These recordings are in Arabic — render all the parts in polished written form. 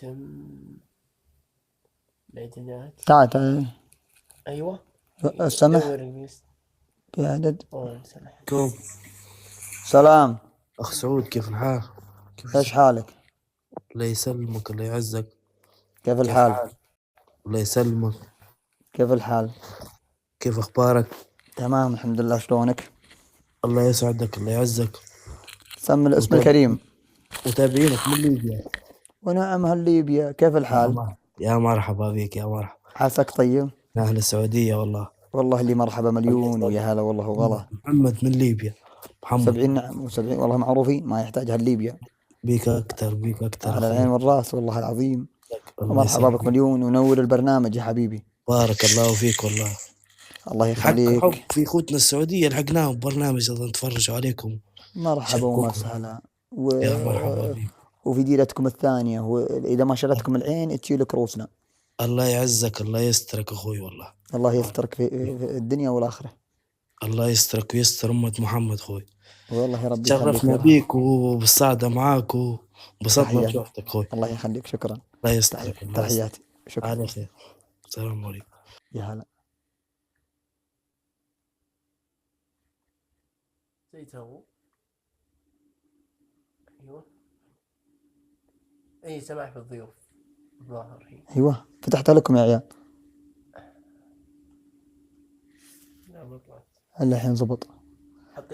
يتم الاعدادات. تعال أيوة السمح دور في عدد. كم سلام أخ سعود، كيف الحال؟ ايش حالك؟ الله يسلمك، الله يعزك. كيف الحال؟ الله يسلمك. كيف الحال؟ كيف أخبارك؟ تمام الحمد لله. شلونك؟ الله يسعدك، الله يعزك. سم الاسم الكريم. متابعينك من ليبيا. ونعم هالليبيا. كيف الحال؟ يا مرحبا بك، يا مرحبا. عساك طيب؟ أهل السعودية والله. والله اللي مرحبا مليون ويا هلا والله وغلا. محمد من ليبيا. محمد 70 نعم و70 والله معروفين، ما يحتاج هالليبيا. بيك أكتر، بيك أكتر على أخوي. العين والراس والله العظيم. الله ومرحبا بك يسعدك. مليون ونور البرنامج يا حبيبي. بارك الله فيك والله. الله الحق يخليك. في خوتنا السعودية لحقناهم برنامج نتفرجوا عليكم. مرحبا ومسهلا يا مرحبا بك. وفي ديرتكم الثانية، وإذا ما شلتكم العين تشيلك روسنا. الله يعزك، الله يسترك أخوي والله. الله يسترك في الدنيا والآخرة. الله يسترك ويستر أمة محمد خوي. والله يا ربي يخليك. تشرفنا بيك وبالسعادة معاك وبسطنا تحياتي. بشوفتك أخوي. الله يخليك. شكرا. الله يسترك. الله يسترك. تحياتي. شكرا. على خير. السلام عليكم. يا هلا. زيتو. أيوة. أي سماح بالضيوف الظاهر هي. أيوة فتحت لكم يا عيال. لا ما طلعت. إلا الحين زبط.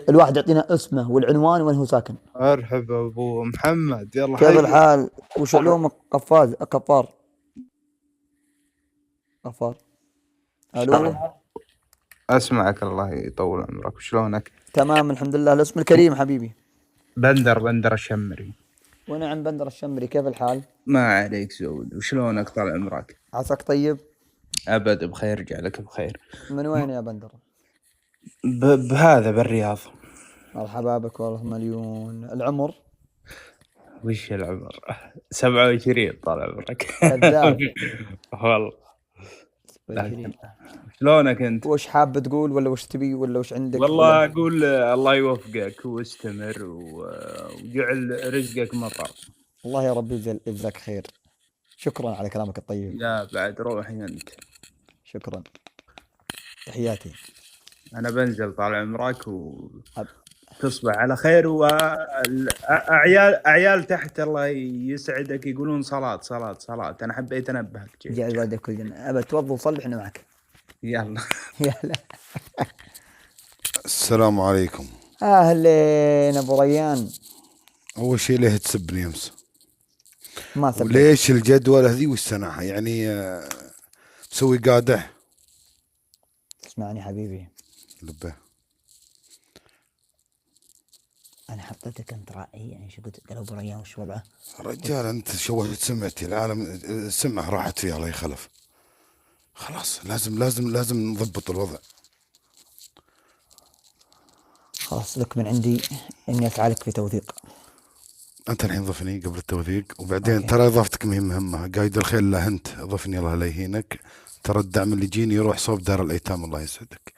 الواحد يعطينا اسمه والعنوان وين هو ساكن. مرحبا ابو محمد، يلا كيف حي. الحال؟ وش علومك قفار؟ الو. اسمعك الله يطول عمرك، شلونك؟ تمام الحمد لله. الاسم الكريم حبيبي. بندر الشمري. ونعم بندر الشمري. كيف الحال؟ ما عليك زود، وشلونك طال عمرك؟ عساك طيب؟ ابد بخير، جعلك بخير. من وين يا بندر؟ بهذا بالرياض. مرحبا بك والله مليون. العمر؟ وش العمر؟ 27 طال عمرك. كذاب. والله. 27. شلونك انت؟ وش حاب تقول ولا وش تبي ولا وش عندك؟ والله اقول الله يوفقك واستمر وجعل رزقك مطر. الله يا ربي يجزاك خير. شكرا على كلامك الطيب. لا بعد روحي انت. شكرا. تحياتي. انا بنزل طال عمرك تصبح على خير. وأعيال تحت الله يسعدك يقولون صلاة صلاة صلاة. أنا حبيت أنبهك. جعل والدك كل جنة. أبى توضى وصلي إحنا معك. يلا. يلا. السلام عليكم. أهلين أبو ريان. أول شيء ليه تسبني أمس؟ ما سبني. وليش الجدول هذه والسنة يعني تسوي قادح؟ اسمعني حبيبي. لبه. أنا حطيتك أنت رأيي يعني شو قلت قال أبو ريان وش وضعه؟ رجال أنت شوهت سمعتي، العالم السمعة راحت فيها الله يخلف. خلاص لازم نضبط الوضع. خلاص لك من عندي إني أفعلك في توثيق. أنت الحين ضفني قبل التوثيق، وبعدين ترى إضافتك مهمة. قايد الخير لا أنت ضفني الله لا يهينك. ترى الدعم اللي يجيني يروح صوب دار الأيتام الله يسعدك.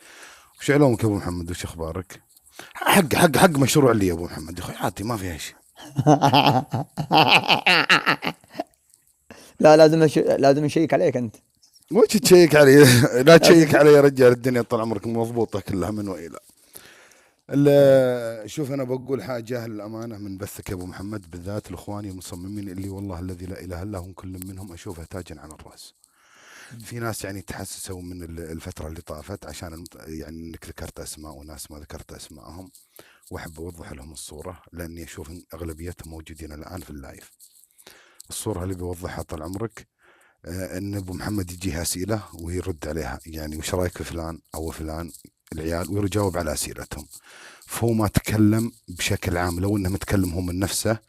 وش علومك يا أبو محمد؟ وش أخبارك؟ حق مشروع لي يا أبو محمد يا أخوي، عادي ما فيها شيء. لا لازم نشيك عليك أنت. وش تشيك علي؟ لا تشيك علي يا رجال، الدنيا طال عمرك مضبوطة كلها من وإلى. شوف أنا بقول حاجة للأمانة من بثك يا أبو محمد، بالذات الإخواني المصممين اللي والله الذي لا إله إلا هم كل منهم أشوفه تاجا على الرأس. في ناس يعني تحسسوا من الفترة اللي طافت عشان يعني إنك ذكرت أسماء وناس ما ذكرت أسمائهم، وأحب أوضح لهم الصورة لأني أشوف إن أغلبيتهم موجودين الآن في اللايف. الصورة اللي بيوضحها طال عمرك إن أبو محمد يجيه أسئلة ويرد عليها، يعني وش رأيك في فلان أو فلان العيال، ويجاوب على أسئلتهم. فهو ما تكلم بشكل عام، لو إنه متكلم هو من نفسه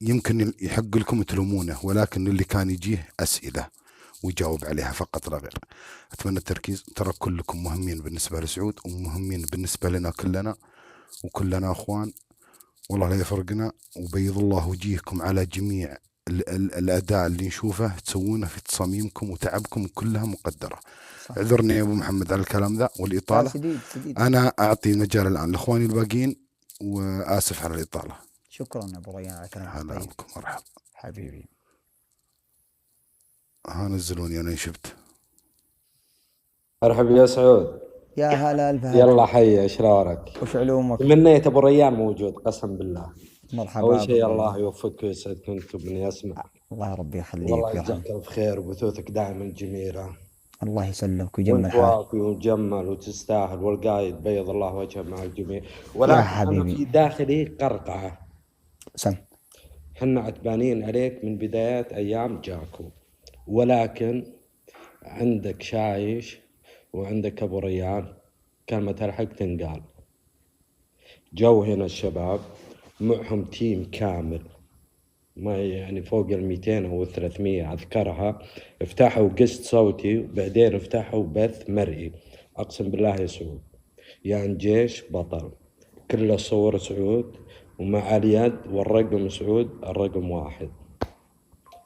يمكن يحق لكم تلومونه، ولكن اللي كان يجيه أسئلة ويجاوب عليها فقط لا غير. أتمنى التركيز، ترى كلكم مهمين بالنسبة لسعود ومهمين بالنسبة لنا كلنا، وكلنا أخوان والله لا يفرقنا. وبيض الله وجيهكم على جميع الأداء اللي نشوفه تسوونه في تصاميمكم وتعبكم كلها مقدرة. اعذرني يا أبو محمد على الكلام ذا والإطالة. سديد. أنا أعطي مجال الآن لإخواني الباقيين، وآسف على الإطالة. شكرا أبو ريان على كلامك الطيب. مرحبا حبيبي. ها نزلوني انا شفت. مرحبا يا سعود. يا هلا الف هلا. يلا حي شلونك؟ وش علومك؟ تمنيت ابو ريان موجود قسم بالله. مرحبا. اول شيء بالضبط. الله يوفقك ويسعدك انت من يسمع. الله ربي يخليك والله ويرحمك. يجزاك الف خير وبثوثك دائما جميله. الله يسلمك ويجمل وانت حالك. وافي ومجمل وتستاهل والقايد بيض الله وجهه مع الجميع. ولكن انا حبيبي. في داخلي قرقعه. سم. حنا عتبانين عليك من بدايات ايام جاكو، ولكن عندك شايش وعندك ابو ريان كلمة الحق تنقال. جو هنا الشباب معهم تيم كامل، ما يعني فوق 200 أو 300 أذكرها. افتحوا قسط صوتي وبعدين افتحوا بث مرئي. أقسم بالله يا سعود يعني جيش بطل، كله صور سعود ومع اليد والرقم سعود الرقم واحد.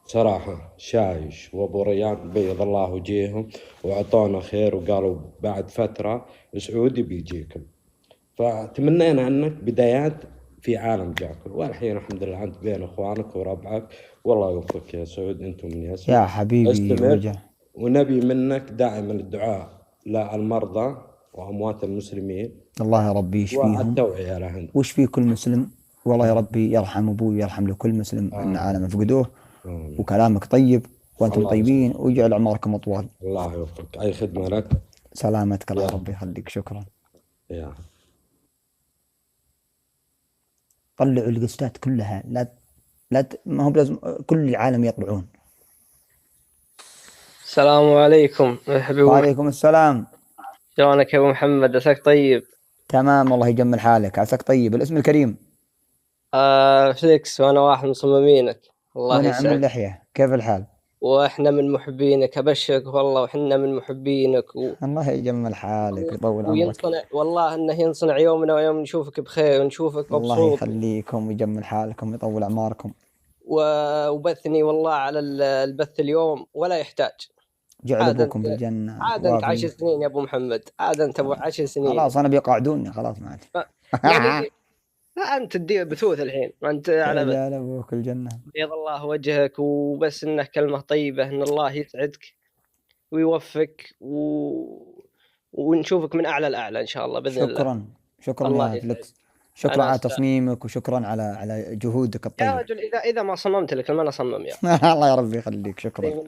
صراحة شايش وابو ريان بيض الله وجيههم وعطونا خير وقالوا بعد فترة سعودي بيجيكم، فتمنينا عنك بدايات في عالم جاكو، والحين الحمد لله انت بين اخوانك وربعك. والله يوفقك يا سعود انتم من يسمع. يا حبيبي استمر وجه. ونبي منك دائما الدعاء للمرضى واموات المسلمين. الله يا ربي يشفيهم. والتوعية لهم. وش في كل مسلم. والله يا ربي يرحم ابوي ويرحم لكل مسلم ان عالم فقدوه. وكلامك طيب وانتم الله طيبين ويجعل اعماركم اطول. الله يوفقك. اي خدمة لك. سلامتك الله ربي يخليك. شكرا. يا طلعوا القستات كلها. لا ما هو بلازم كل العالم يطلعون. السلام عليكم حبيبي. وعليكم السلام. شلونك يا ابو محمد؟ عساك طيب؟ تمام والله يجمل حالك. عساك طيب. الاسم الكريم؟ فليكس، وانا واحد من مصممينك. الله ونعم يسعدك. اللحية. كيف الحال؟ واحنا من محبينك، ابشرك والله وحنا من محبينك الله يجمل حالك ويطول عمرك. وينصنع والله انه ينصنع يومنا ويوم نشوفك بخير ونشوفك الله مبسوط. يخليكم ويجمل حالكم ويطول اعماركم. وبثني والله على البث اليوم ولا يحتاج. جعل ابوكم بالجنة. عاد انت 10 سنين يا ابو محمد، عاد انت ابو 10 سنين. خلاص انا بيقعدوني خلاص ما عاد. يعني لا انت تدير بثوث الحين، انت على بث. جعل ابوك الجنة. بيض الله وجهك، وبس انه كلمة طيبة ان الله يسعدك ويوفقك ونشوفك من اعلى الاعلى ان شاء الله باذن الله. شكرا يا فليكس. شكرا على تصميمك وشكرا على جهودك الطيبة. يا رجل اذا ما صممت لك لما انا اصمم يا الله يا ربي يخليك. شكرا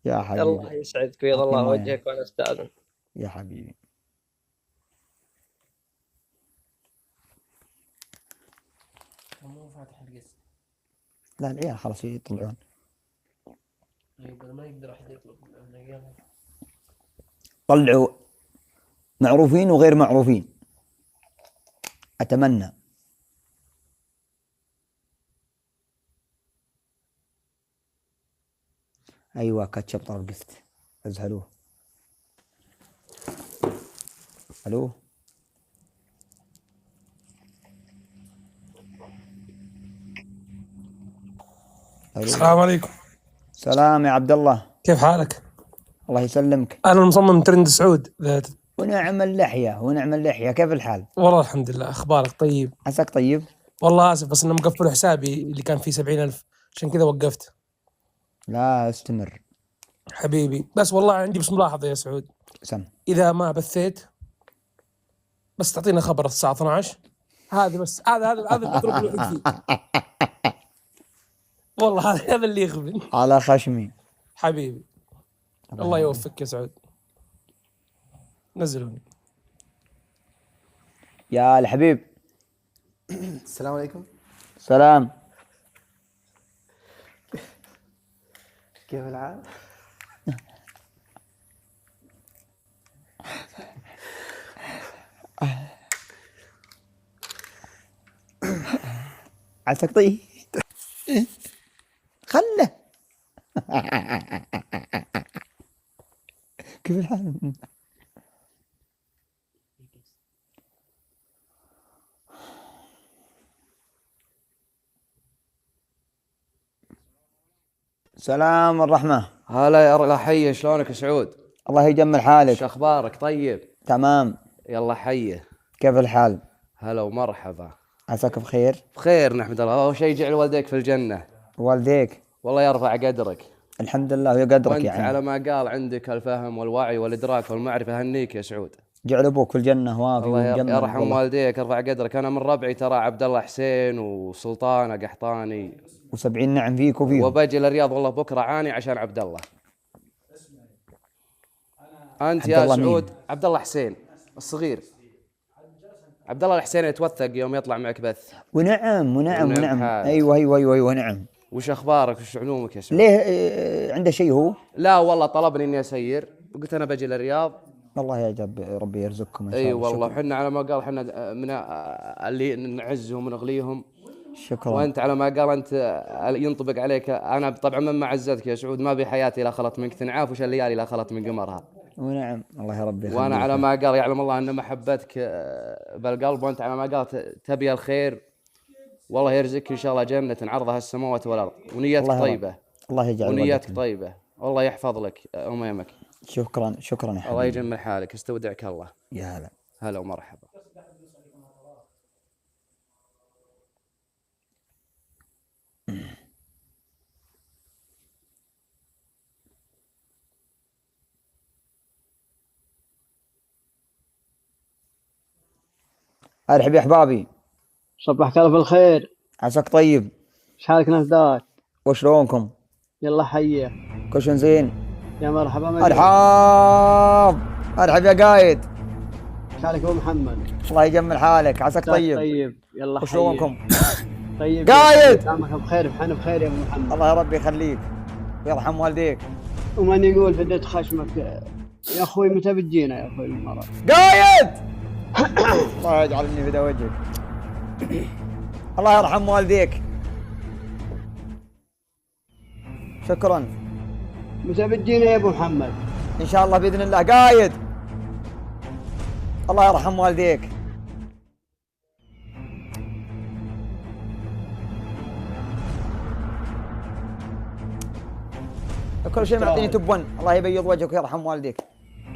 يا حبيبي. الله يسعدك بيض الله وجهك وانا استاذن يا حبيبي. مو فاتح القسم. لا العيال خلاص يطلعون. ما يقدر احد يطلب من العيال. طلعوا معروفين وغير معروفين اتمنى. ايوه كاتشب طرف قست. ازهلوه. الو. السلام عليكم. سلام يا عبد الله. كيف حالك؟ الله يسلمك. انا المصمم ترند سعود. ونعم اللحية ونعم اللحية. كيف الحال؟ والله الحمد لله. اخبارك طيب؟ عساك طيب. والله اسف بس انه مقفل حسابي اللي كان فيه 70,000 عشان كذا وقفت. لا استمر حبيبي. بس والله عندي بس ملاحظة يا سعود. سم. اذا ما بثيت بس تعطينا خبر الساعة 12. هذا بس هذا المضروب الوحيد فيه. والله هذا اللي يخبن على خشمي حبيبي. الله يوفقك يا سعود. نزلوني يا الحبيب. السلام عليكم. سلام. كيف الحال؟ عساك طيب. خله. كيف الحال؟ سلام الرحمة. هلا يا حي. شلونك يا سعود؟ الله يجمل حالك. شو اخبارك؟ طيب تمام. يلا حيه. كيف الحال؟ هلا ومرحبا. عساك بخير؟ بخير نحمد الله. اول شيء يجعل والديك في الجنة. والديك والله يرفع قدرك. الحمد لله ويقدرك وانت يعني. على ما قال عندك الفهم والوعي والادراك والمعرفه، هنيك يا سعود. جعل ابوك في الجنه وافي الله ومجمل يرحم والله. والديك، ارفع قدرك. انا من ربعي ترى عبد الله حسين وسلطانه قحطاني، و70 نعم فيك وفيهم. وبجي الرياض والله بكره عاني عشان عبد الله. انت عبد يا الله سعود مين؟ عبد الله حسين الصغير، عبد الله الحسين يتوثق يوم يطلع معك بث. ونعم حال. ايوه نعم. وش اخبارك وش علومك يا سعود؟ ليه عنده شيء هو؟ لا والله طلبني اني اسير وقلت انا بجي للرياض. الله يعجب، ربي يرزقكم ان شاء الله. اي والله، شكرا. وحنا على ما قال حنا من اللي نعزهم ونغليهم. شكرا. وانت على ما قال انت ينطبق عليك. انا طبعا من معزتك يا سعود ما بحياتي لا خلط منك تنعاف، وش الليالي لا خلط من قمرها. ونعم الله يا ربي يخليك. وانا على ما قال يعلم الله ان محبتك بالقلب، وانت على ما قال تبي الخير. والله يرزقك ان شاء الله جنة عرضها السماوات والارض، ونيتك طيبة. الله يجعل ونيتك طيبة، والله يحفظ لك امامك. شكرا يا حبيبي. الله يجمل حالك، استودعك الله. يا هلا. هلا ومرحبا. ارحب يا احبابي. صبحك الله بالخير. عساك طيب. ايش حالك نفداك؟ وشلونكم؟ يلا حيه. كل شيء زين؟ يا مرحبا. ارحب يا قايد. ايش حالك ابو محمد؟ الله يجمل حالك. عساك طيب. طيب يلا حيه. وشلونكم؟ طيب قايد. دامك بخير وحنا بخير يا ابو محمد. الله يا ربي يخليك ويرحم والديك. ومن يقول فديت خشمك يا اخوي، متى بتجينا يا اخوي المرة؟ قايد. الله يجعلني في وجهك. الله يرحم والديك. شكرا. متى بتجينا يا ابو محمد؟ ان شاء الله باذن الله. قايد الله يرحم والديك. كل شيء معطيني تبون. الله يبيض وجهك ويرحم والديك.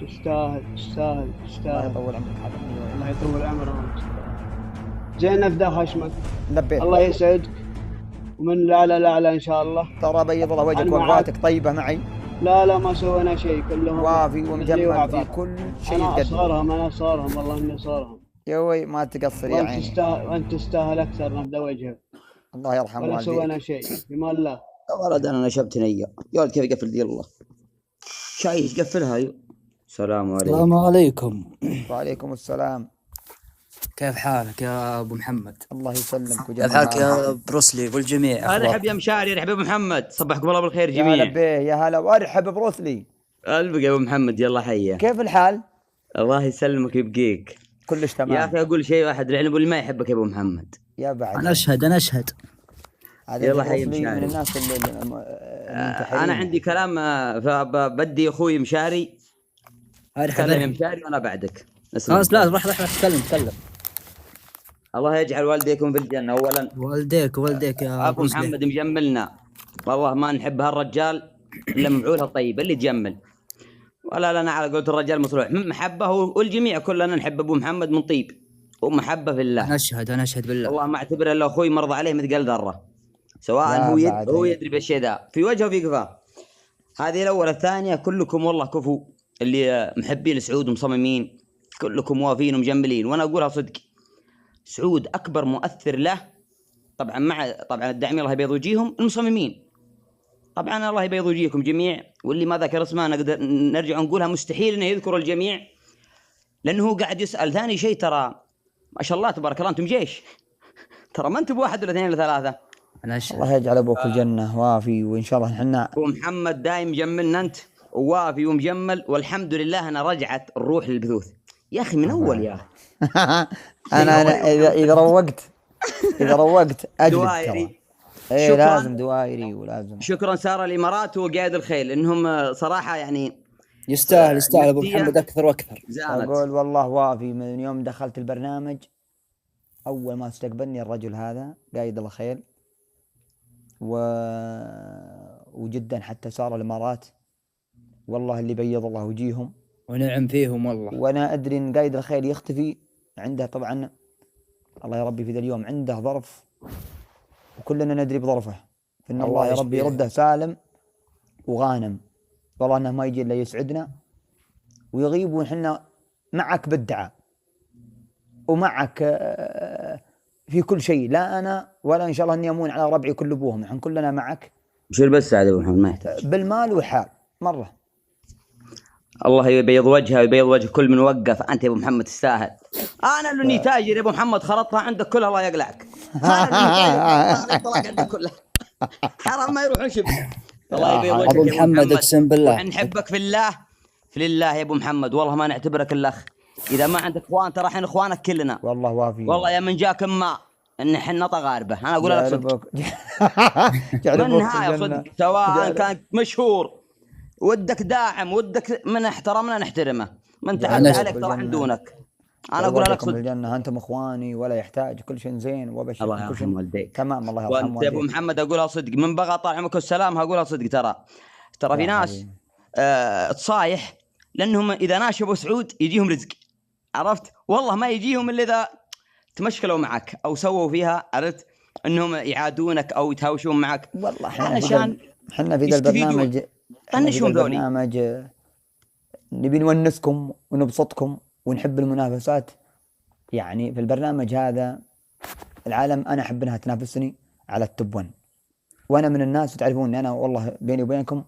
تستاهل تستاهل تستاهل. الله يطول عمرك حبيبي. الله يطول عمرك. زين نفدا خشمك. لبيت. الله يسعدك ومن الاعلى الاعلى ان شاء الله. ترى بيض الله وجهك ووقفاتك طيبه معي. لا ما سوينا شيء، كلهم وافي ومجمل في كل شيء. انا اصغرهم والله اني اصغرهم. يا وي ما تقصر يا عيني. وانت تستاهل اكثر نفدا وجهك. الله يرحم والديك. ولا سوينا شيء بما الله. يا ولد انا نشبت نيه يا ولد. كيف يقفل دي الله شاي يقفلها. ايوه السلام عليكم. السلام عليكم. وعليكم السلام. كيف حالك يا ابو محمد؟ الله يسلمك ويجمعك. كيف حالك يا بروسلي والجميع؟ ارحب يا مشاري، ارحب يا ابو محمد، صبحكم الله بالخير جميعا. يا هلا بيه. يا هلا وارحب بروسلي. البق يا ابو محمد، يلا حيه. كيف الحال؟ الله يسلمك ويبقيك. كلش تمام. يا اخي اقول شيء واحد، العنب اللي ما يحبك يا ابو محمد. يا بعد انا اشهد. يلا حي مشاري. من الناس اللي انا عندي كلام، فبدي اخوي مشاري. تكلم يا مشاري وانا بعدك. خلاص لا روح تكلم. الله يجعل والديكم في الجنه اولا. والديك يا ابو محمد مجملنا والله، ما نحب هالرجال الا مفعولها الطيب اللي تجمل. ولا لنا على قولة الرجال مصلوح من محبه، والجميع كلنا نحب ابو محمد من طيب ومحبه في الله. انا اشهد بالله. والله ما اعتبره الا اخوي مرضى عليه مثقال ذره، سواء هو يدري بالشيء ذا في وجهه وفي قفاه. هذه الاولى. الثانيه كلكم والله كفو، اللي محبين سعود ومصممين كلكم وافين ومجملين، وانا اقولها صدق. سعود اكبر مؤثر له طبعا، مع طبعا الداعمين الله يبيض وجيههم المصممين. طبعا الله يبيض وجيهكم جميع، واللي ما ذكر اسمه نقدر نرجع نقولها مستحيل انه يذكر الجميع، لانه هو قاعد يسال. ثاني شيء ترى ما شاء الله تبارك الله انتم جيش، ترى ما انتم بواحد ولا اثنين ولا ثلاثه. الله يجعل ابوك في الجنه وافي، وان شاء الله احنا ابو محمد دايم مجملنا انت ووافي ومجمل، والحمد لله انا رجعت الروح للبثوث يا اخي من اول. يا انا اذا روقت اجلد دوائري. ايه لازم دوائري ولازم. شكرا ساره الامارات وقائد الخيل، انهم صراحه يعني يستاهل ابو محمد اكثر واكثر. اقول والله وافي من يوم دخلت البرنامج اول ما استقبلني الرجل هذا قايد الخيل، وجدا حتى ساره الامارات والله اللي بيض الله وجيههم ونعم فيهم والله. وانا ادري ان قايد الخيل يختفي عنده طبعا الله يا ربي في ذا اليوم عنده ظرف، وكلنا ندري بظرفه، فإن الله يا ربي يرده سالم وغانم، والله انه ما يجي الا يسعدنا ويغيب ونحنا معك بالدعاء ومعك في كل شيء، لا انا ولا ان شاء الله اني امون على ربعي كل ابوهم، نحن كلنا معك. بشير بس سعد ابو محمد ما يحتاج بالمال والحال مره. الله يبيض وجهه ويبيض وجه كل من وقف. انت يا ابو محمد تستاهل. انا اللي تاجر يا ابو محمد، خلطها عندك كلها الله يقلعك. حرام ما يروحون شبه. الله يبيض وجهك ابو محمد اقسم بالله نحبك في الله، في لله يا ابو محمد، والله ما نعتبرك الاخ. اذا ما عندك اخوان ترى احنا اخوانك كلنا والله وافي. والله يا من جاك ما ان احنا طغاربه، انا اقول لك صدق منها يا صدق، سواء كان مشهور ودك داعم ودك من احترمنا نحترمه، من تعدى عليك ترى عند دونك. انا اقول لك صدق الجنه انتم اخواني ولا يحتاج، كل شيء زين وبشر. الله يرحم والديك. تمام الله يرحم والديك. وانت يا ابو محمد اقولها صدق، من بغى طال عمرك والسلام هقولها صدق. ترى في ناس تصايح لانهم اذا ناشبوا سعود يجيهم رزق، عرفت؟ والله ما يجيهم الا اذا تمشكلوا معك او سووا فيها، عرفت؟ انهم يعادونك او يتهاوشون معك. والله احنا في ذا البرنامج نبي نونسكم ونبسطكم ونحب المنافسات. يعني في البرنامج هذا العالم انا احب انها تنافسني على التوب 1، وانا من الناس تعرفون انا والله بيني وبينكم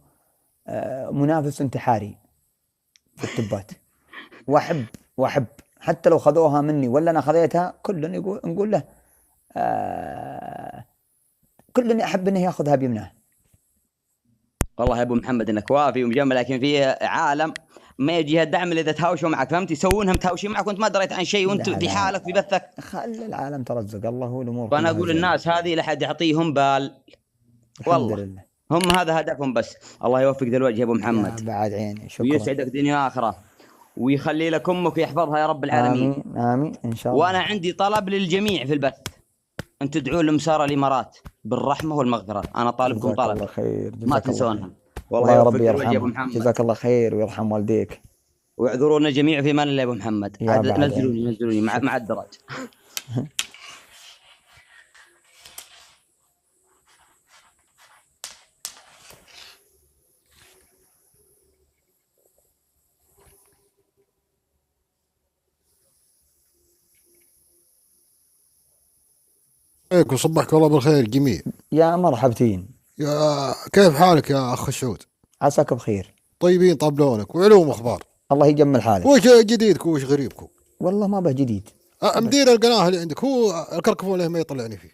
منافس انتحاري في التبات، واحب حتى لو خذوها مني ولا انا خذيتها كلنا نقول له كلنا احب انه ياخذها بيمناه. والله يا ابو محمد انك وافي ومجمل، لكن في عالم ما يجيها الدعم اللي اذا تهاوشوا معك، فهمت؟ يسوونهم تهاوشين معك وانت ما دريت عن شيء وانت في حالك في بثك. خلي العالم ترزق الله هو الامور. وانا اقول الناس هذه لا حد يعطيهم بال، والله لله. هم هذا هدفهم بس. الله يوفق ذا الوجه يا ابو محمد، بعد عيني. شكرا. ويسعدك دنيا اخره ويخلي لك امك ويحفظها يا رب العالمين. امين ان شاء الله. وانا عندي طلب للجميع في البث، ان تدعون لمسار الامارات بالرحمه والمغفره. انا طالبكم طلب الله خير. ما تنسونها. والله يا ربي يرحمه. جزاك الله خير ويرحم والديك. واعذرونا جميعا في امان الله يا ابو محمد. نزلوني مع الدرج. عليكم وصبحك الله بالخير جميع. يا مرحبتين. يا كيف حالك يا اخ الشعود؟ عساك بخير. طيبين طبلونك وعلوم اخبار. الله يجمل حالك. وش جديدكم وش غريبكم؟ والله ما به جديد. مدير القناه اللي عندك هو الكركفون ليه ما يطلعني فيه؟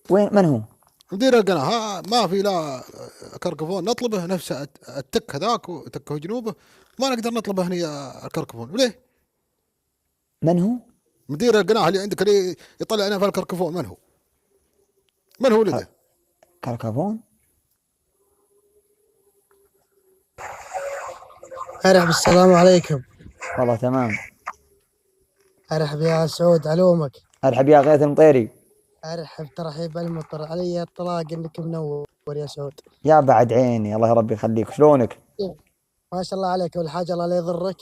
وين من هو؟ مدير القناه ما في لا كركفون نطلبه نفس التك هذاك وتكه جنوبه، ما نقدر نطلبه هنا الكركفون. وليه؟ من هو؟ مدير القناه اللي عندك اللي يطلع لنا في الكركفون من هو؟ من هو لده؟ كركفون؟ أرحب. السلام عليكم. والله تمام. أرحب يا سعود علومك. أرحب يا غيث المطيري. أرحب ترحيب المطر علي الطلاق إنك منور يا سعود. يا بعد عيني الله ربي يخليك. شلونك؟ ما شاء الله عليك، والحاجة الله لا يضرك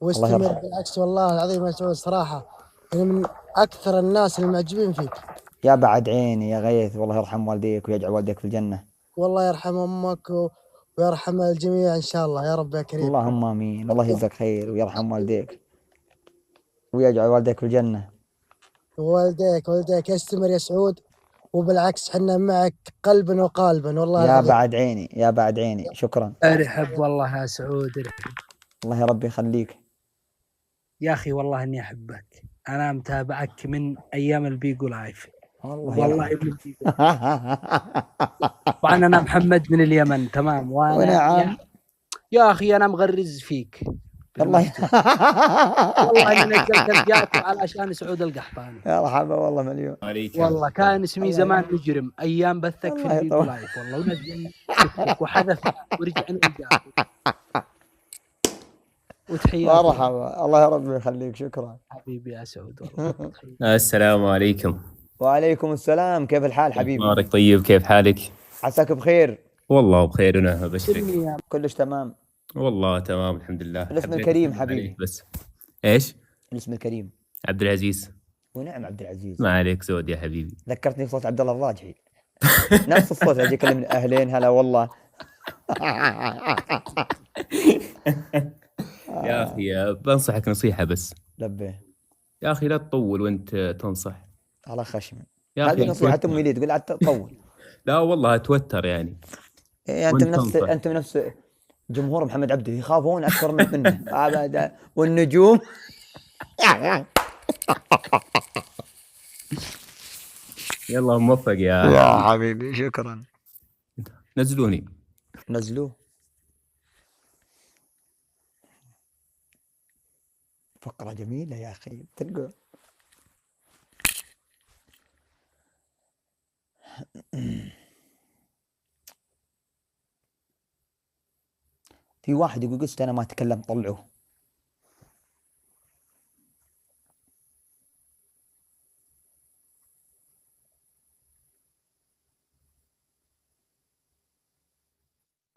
واستمر. بالعكس والله العظيم يا سعود صراحة أنا من أكثر الناس المعجبين فيك. يا بعد عيني يا غيث، والله يرحم والديك ويجعل والديك في الجنة. والله يرحم أمك ويرحم الجميع إن شاء الله يا رب يا كريم. اللهم آمين. الله يجزاك خير ويرحم والديك ويجعل والديك في الجنة. والديك يستمر يا سعود، وبالعكس حنا معك قلبا وقالبا والله. يا بعد عيني يا بعد عيني. شكرا. أرحب والله يا سعود. أرحب. الله يا ربي يخليك يا أخي والله إني أحبك، أنا متابعك من أيام البيجو لايف. والله ابن طبعا أنا محمد من اليمن. تمام. ونعم يا أخي أنا مغرز فيك والله. والله أنا نزلت الجاكو علشان سعود القحطاني. يا مرحبا والله مليون. والله كان اسمي زمان مجرم أيام بثك في البيجو لايف والله، ونزل وحذف ورجعنا الجاكو. وتحياتي. مرحبا الله يا رب يخليك. شكرا حبيبي يا سعود والله. السلام عليكم. وعليكم السلام. كيف الحال حبيبي؟ نهارك طيب، كيف حالك؟ عساك بخير. والله بخير وانا ابشرك. كلش تمام والله تمام الحمد لله. الاسم الكريم حبيبي. بس ايش؟ الاسم الكريم عبد العزيز. ونعم عبد العزيز. ما عليك زود يا حبيبي. ذكرتني بصوت عبد الله الراجحي. نفس الصوت اللي يكلمني اهلين هلا والله. يا اخي بنصحك نصيحه بس. لبيه. يا اخي لا تطول وانت تنصح. على خشمي. يا اخي هذه نصيحة توتر. امي لي تقول لا تطول. لا والله اتوتر يعني. إيه انت من نفس انت من نفس جمهور محمد عبده يخافون اكثر منه ابدا والنجوم. يلا موفق يا حبيبي شكرا. نزلوني. نزلوه. فقرة جميلة يا اخي تلقى. في واحد يقول قست انا ما اتكلم طلعوه.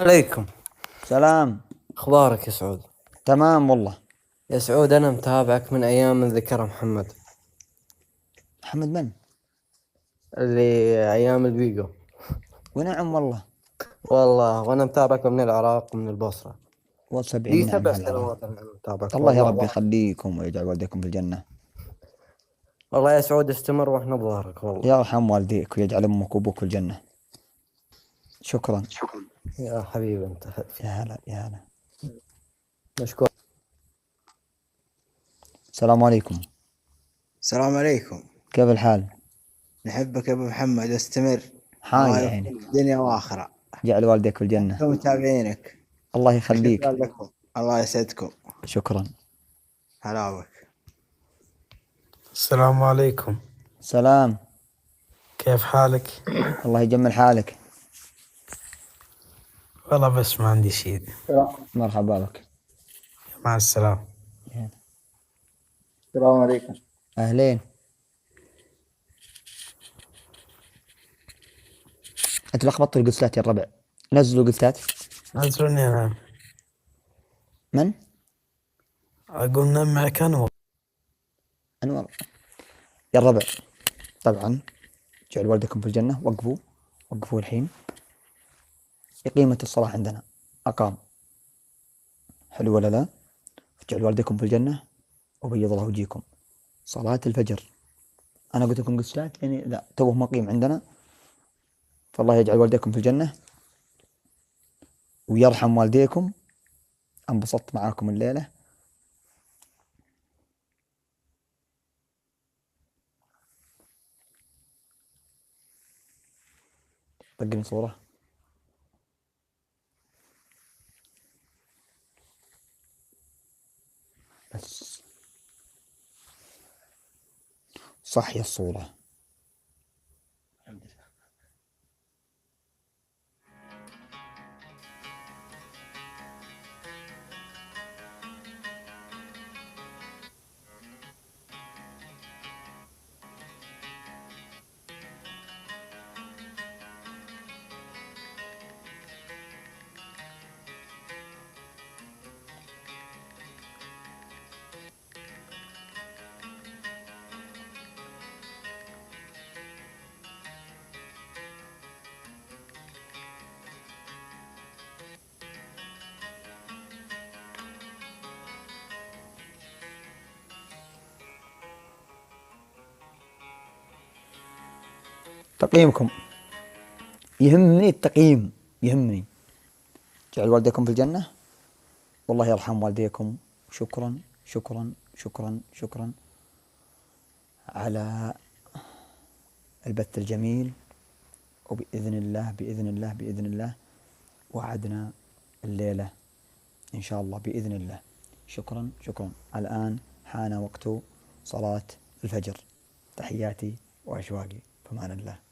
عليكم. سلام. اخبارك يا سعود؟ تمام والله. يا سعود انا متابعك من ايام من ذكرها محمد. محمد من؟ اللي ايام البيجو. ونعم والله. والله وانا متابعك من العراق ومن البصرة. و70 لي نعم 7 هلا. سنوات انا متابعك. الله يا رب والله. يخليكم ويجعل والديكم في الجنة. والله يا سعود استمر واحنا بظهرك والله. يرحم والديك ويجعل امك وابوك في الجنة. شكرا. يا حبيبي انت. يا هلا يا هلا. مشكور. السلام عليكم. السلام عليكم. كيف الحال؟ نحبك يا ابو محمد واستمر. حاجة يعني. دنيا واخره. جعل والديك في الجنة. انتم متابعينك. الله يخليك. شكرا لكم. الله يسعدكم. شكرا. هلا بك. السلام عليكم. سلام. كيف حالك؟ الله يجمل حالك. والله بس ما عندي شيء. مرحبا بك. مع السلامة. السلام عليكم. أهلين. أنت لخبطت القسلات يا الربع. نزلوا قسلات. نزلوني أنا. من؟ أقول نم معك أنور. أنور. يا الربع. طبعا جعل والدكم في الجنة. وقفوا الحين. قيمة الصلاة عندنا أقام. حلو ولا لا؟ جعل والدكم في الجنة وبيض الله وجهكم. صلاة الفجر. أنا قلت لكم قسلات يعني لا توه مقيم عندنا. فالله يجعل والديكم في الجنة ويرحم والديكم. انبسطت معاكم الليلة. طقني صورة. بس صحي الصورة. تقييمكم يهمني. التقييم يهمني. جعل والديكم في الجنة والله يرحم والديكم. شكرا شكرا شكرا شكرا على البث الجميل. وبإذن الله بإذن الله بإذن الله وعدنا الليلة إن شاء الله بإذن الله. شكرا شكرا. الآن حان وقت صلاة الفجر. تحياتي وأشواقي. فمان الله.